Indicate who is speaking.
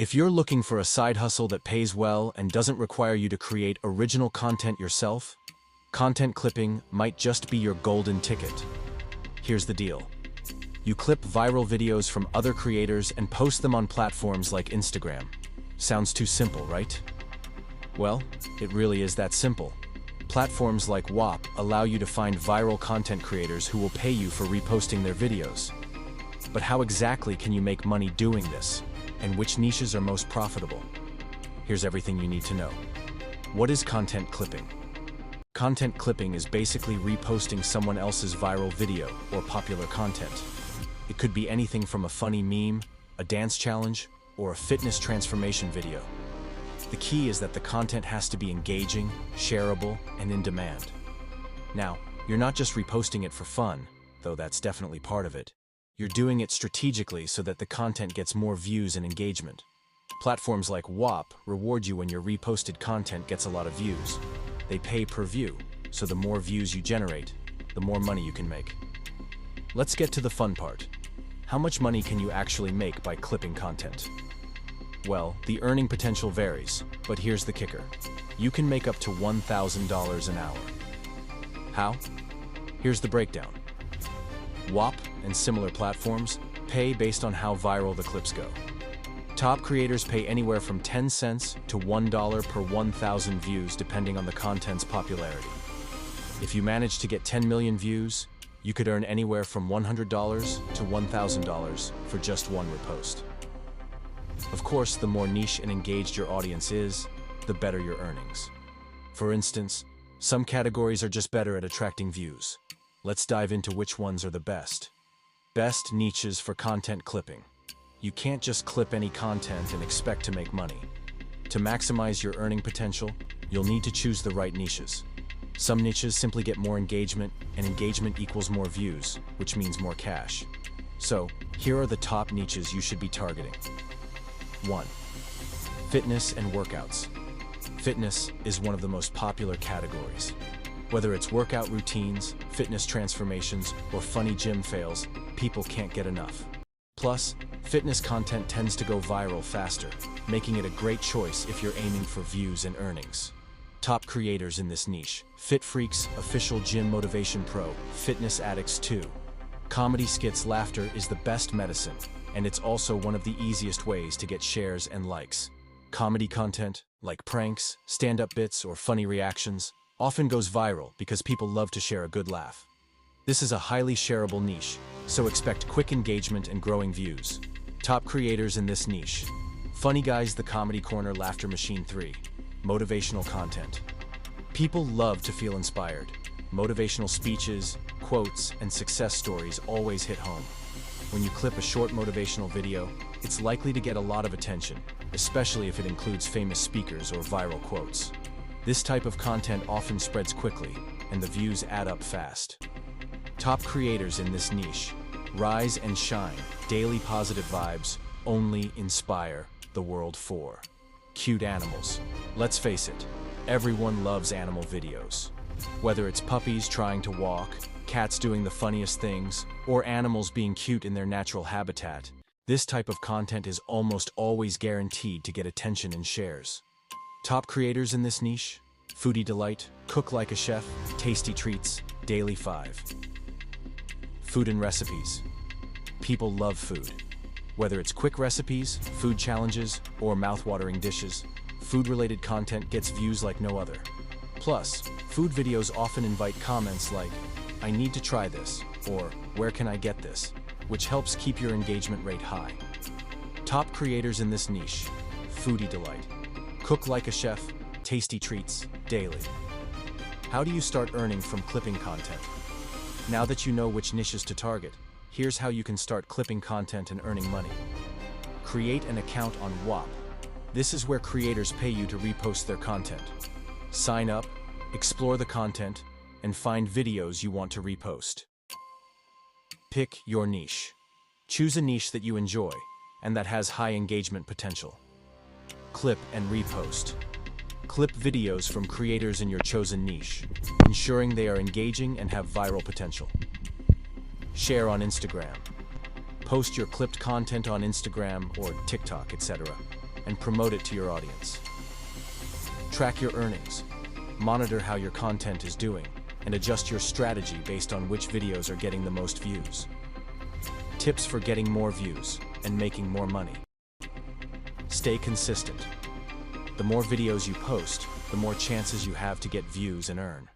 Speaker 1: If you're looking for a side hustle that pays well and doesn't require you to create original content yourself, content clipping might just be your golden ticket. Here's the deal. You clip viral videos from other creators and post them on platforms like Instagram. Sounds too simple, right? Well, it really is that simple. Platforms like Whop allow you to find viral content creators who will pay you for reposting their videos. But how exactly can you make money doing this? And which niches are most profitable? Here's everything you need to know. What is content clipping? Content clipping is basically reposting someone else's viral video or popular content. It could be anything from a funny meme, a dance challenge, or a fitness transformation video. The key is that the content has to be engaging, shareable, and in demand. Now, you're not just reposting it for fun, though that's definitely part of it. You're doing it strategically so that the content gets more views and engagement. Platforms like Whop reward you when your reposted content gets a lot of views. They pay per view, so the more views you generate, the more money you can make. Let's get to the fun part. How much money can you actually make by clipping content? Well, the earning potential varies, but here's the kicker. You can make up to $1,000 an hour. How? Here's the breakdown. Whop and similar platforms pay based on how viral the clips go. Top creators pay anywhere from 10 cents to $1 per 1,000 views depending on the content's popularity. If you manage to get 10 million views, you could earn anywhere from $100 to $1,000 for just one repost. Of course, the more niche and engaged your audience is, the better your earnings. For instance, some categories are just better at attracting views. Let's dive into which ones are the best. Best niches for content clipping. You can't just clip any content and expect to make money. To maximize your earning potential, you'll need to choose the right niches. Some niches simply get more engagement, and engagement equals more views, which means more cash. So, here are the top niches you should be targeting. 1. Fitness and workouts. Fitness is one of the most popular categories. Whether it's workout routines, fitness transformations, or funny gym fails, people can't get enough. Plus, fitness content tends to go viral faster, making it a great choice if you're aiming for views and earnings. Top creators in this niche: Fit Freaks, Official Gym Motivation Pro, Fitness Addicts 2. Comedy skits laughter is the best medicine, and it's also one of the easiest ways to get shares and likes. Comedy content, like pranks, stand-up bits, or funny reactions, often goes viral because people love to share a good laugh. This is a highly shareable niche, so expect quick engagement and growing views. Top creators in this niche: Funny Guys, The Comedy Corner, Laughter Machine 3. Motivational content. People love to feel inspired. Motivational speeches, quotes, and success stories always hit home. When you clip a short motivational video, it's likely to get a lot of attention, especially if it includes famous speakers or viral quotes. This type of content often spreads quickly, and the views add up fast. Top creators in this niche: Rise and Shine, Daily Positive Vibes, Only Inspire the World 4. Cute animals. Let's face it, everyone loves animal videos. Whether it's puppies trying to walk, cats doing the funniest things, or animals being cute in their natural habitat, this type of content is almost always guaranteed to get attention and shares. Top creators in this niche: Foodie Delight, Cook Like a Chef, Tasty Treats, Daily 5. Food and recipes. People love food. Whether it's quick recipes, food challenges, or mouth-watering dishes, food-related content gets views like no other. Plus, food videos often invite comments like, "I need to try this," or "Where can I get this?" which helps keep your engagement rate high. Top creators in this niche: Foodie Delight, Cook Like a Chef, Tasty Treats, Daily. How do you start earning from clipping content? Now that you know which niches to target, here's how you can start clipping content and earning money. Create an account on Whop. This is where creators pay you to repost their content. Sign up, explore the content, and find videos you want to repost. Pick your niche. Choose a niche that you enjoy and that has high engagement potential. Clip and repost. Clip videos from creators in your chosen niche, ensuring they are engaging and have viral potential. Share on Instagram. Post your clipped content on Instagram or TikTok, etc. and promote it to your audience. Track your earnings, monitor how your content is doing, and adjust your strategy based on which videos are getting the most views. Tips for getting more views and making more money. Stay consistent. The more videos you post, the more chances you have to get views and earn.